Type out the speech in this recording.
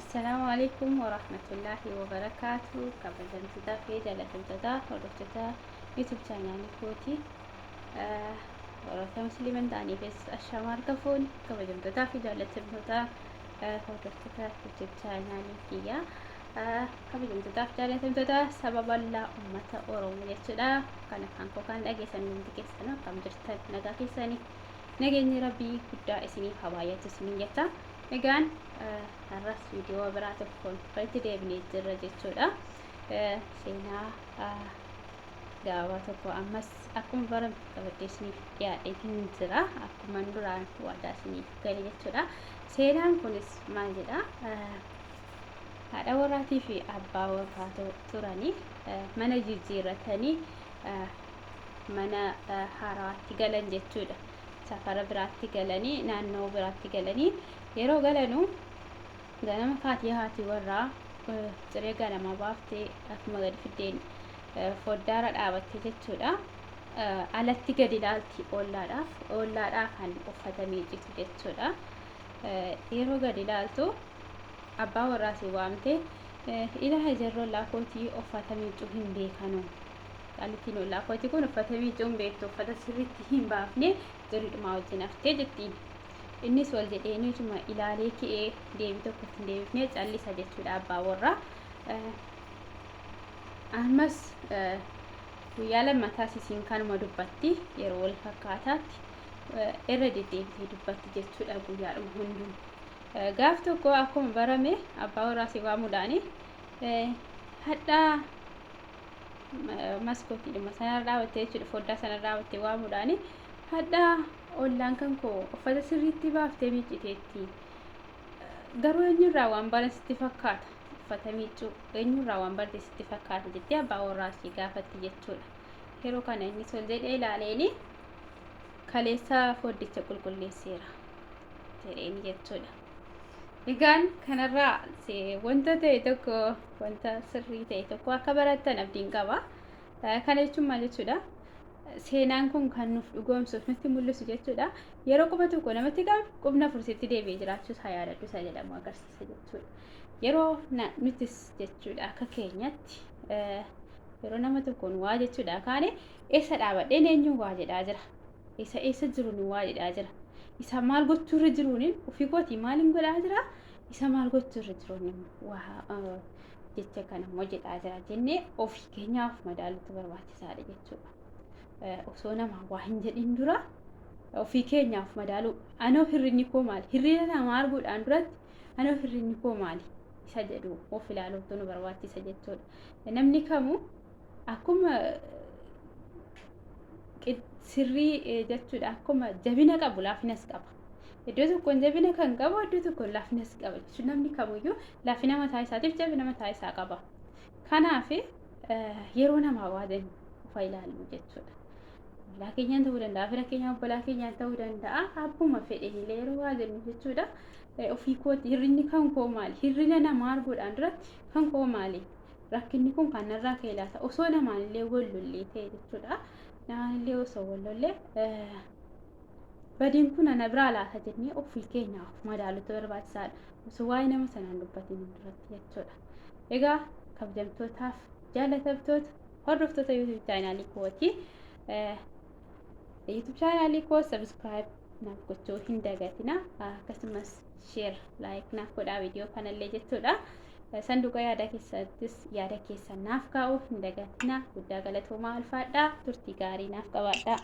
السلام عليكم ورحمة الله وبركاته. كبرتمتدا في جالتمتدا ورفتدا يوتيوب channel كوتي ورثة مسلمين داني بس الشمار كفون كبرتمتدا في جالتمتدا ورفتدا يوتيوب channel كيا كبرتمتدا في جالتمتدا سبب الله أمة أوروم يجدا كان كانكو كان لقي سنين تكسنا كم جرت نجاكي سني نجني ربي كدا اسمي حوايا تسمي يتا egaan har'as viidiyoo biraa tokkoon walitti deebinee jirra jechuudha. Seenaa gaabaa tokko ammas akkuma barame qabaddee isiniif dhiyaadheetiin jira. Akkuma duraan waadaa isiniif gale jechuudha. Seenaan kunis maal jedha? Haadha warraatii fi abbaa warraa turanii mana jijjiirratanii mana haaraatti galan jechuudha. Safara biraatti galanii naannoo biraatti galanii yeroo galanu ganama kaatee haati warraa ciree ganama baaftee akkuma gadi fiddeen foddaara dhaabattee jechuudha. Alatti gadi ilaalti ollaadhaaf kan uffatamee jiru jechuudha. Yeroo gadi ilaaltu abbaa warraa si waamtee ilaaha jarroo laakootii uffatamee jiru hin beekanu. Alitiin ollaa kootii kun uffatamee jiru hin beektu uffata sirriitti hin baafne jiridhuma wajjin haftee jettiin. Innis wal jedheenii cuma ilaalee ka'ee deebii tokko hin deebifnee callisa jechuudha abbaa warraa. Ammas guyyaa lammataa isiin kanuma dubbatti yeroo wal fakkaataatti irra deddeebitee dubbatti jechuudha guyyaadhuma hunduu. Gaaf tokko akkuma barame abbaa warraa si waamuudhaani hadhaa maskootiidhuma sanarra dhaabattee jechuudha foddaa sanarra dhaabattee waamuudhaani hadhaa ollaan kan koo uffata sirriitti baaftee miicciteetti. Garuu eenyurraa waan baran sitti fakkaata uffata miiccuu eenyurraa waan barte sitti fakkaata jettee abbaa warraa ishee gaafatti jechuudha. Yeroo kana innis ol jedhee ilaaleeni kaleessa foddicha qulqulleesseera jedheeni jechuudha. Egaan kanarraa wanta ta'e tokko wanta sirrii ta'e tokko akka barattan abdiin qaba. Kana jechuun maal jechuudha? Seenaan kun kan nuuf dhugoomsuuf nutti mul'isu jechuudha. Yeroo quba tokko namatti qabu qubna fursiitti deebi'ee jiraachuus haa yaadadhu isa jedhamu agarsiisa jechuudha. Yeroo nutis jechuudha akka keenyatti yeroo nama tokkoon waa jechuudha kaane eessa dhaabadheen eenyuun waa jedhaa jira. Eessa jiruun waa jedhaa jira. Isa maal gochuurra jiruun ofii kootii maaliin godhaa jira. Isa maal gochuurra jiruun waa jecha kanammoo jedhaa jira jennee ofii keenyaaf madaaluutu barbaachisaadha jechuudha. Osoo nama waa hin jedhin dura ofii keenyaaf madaaluu anoo hirrinni koo maali hirrina namaa arguudhaan duratti anoo hirrinni koo maali isa jedhu of ilaaluutu nu barbaachisa jechuudha. Namni kamuu akkuma sirrii jechuudha akkuma jabina qabu laafinas qaba. Iddoo tokkoon jabina kan qabu iddoo tokkoon laafinas qaba jechuudha. Namni kamuyyuu laafina mataa isaatiif jabina mataa isaa qaba. Kanaaf yeroo namaa waa jennu of ilaallu jechuudha. Ollaa keenyaan ta'uu danda'a, fira keenyaan obbolaa keenyaan ta'uu danda'a. Abbuma fedhanii yeroo waa jennu jechuudha. Ofii kooti hirrinni kan koo maali? Hirrina namaa arguudhaan duratti kan koo maali? Rakkinni kun kan narraa ka'e laata? Osoo namaan illee wal lollee ta'e jechuudha. Namaan illee osoo wal lollee badiin kun ana biraa laata jennee ofii keenyaaf madaaluutu barbaachisaadha. Osoo waa'ee nama sanaan dubbatiin duratti jechuudha. Egaa kabajamtootaaf jaalatamtoota hordoftoota YouTube channel kootii YouTube channel koo subscribe naaf gochuu hin dagatina. Akkasumas share like naaf godhaa viidiyoo kanallee jechuudha. Sanduuqa yaada keessattis yaada keessan naaf kaa'uu hin dagatina. Guddaa galatoomaa ulfaadhaa. Turtii gaarii naaf qabaadhaa.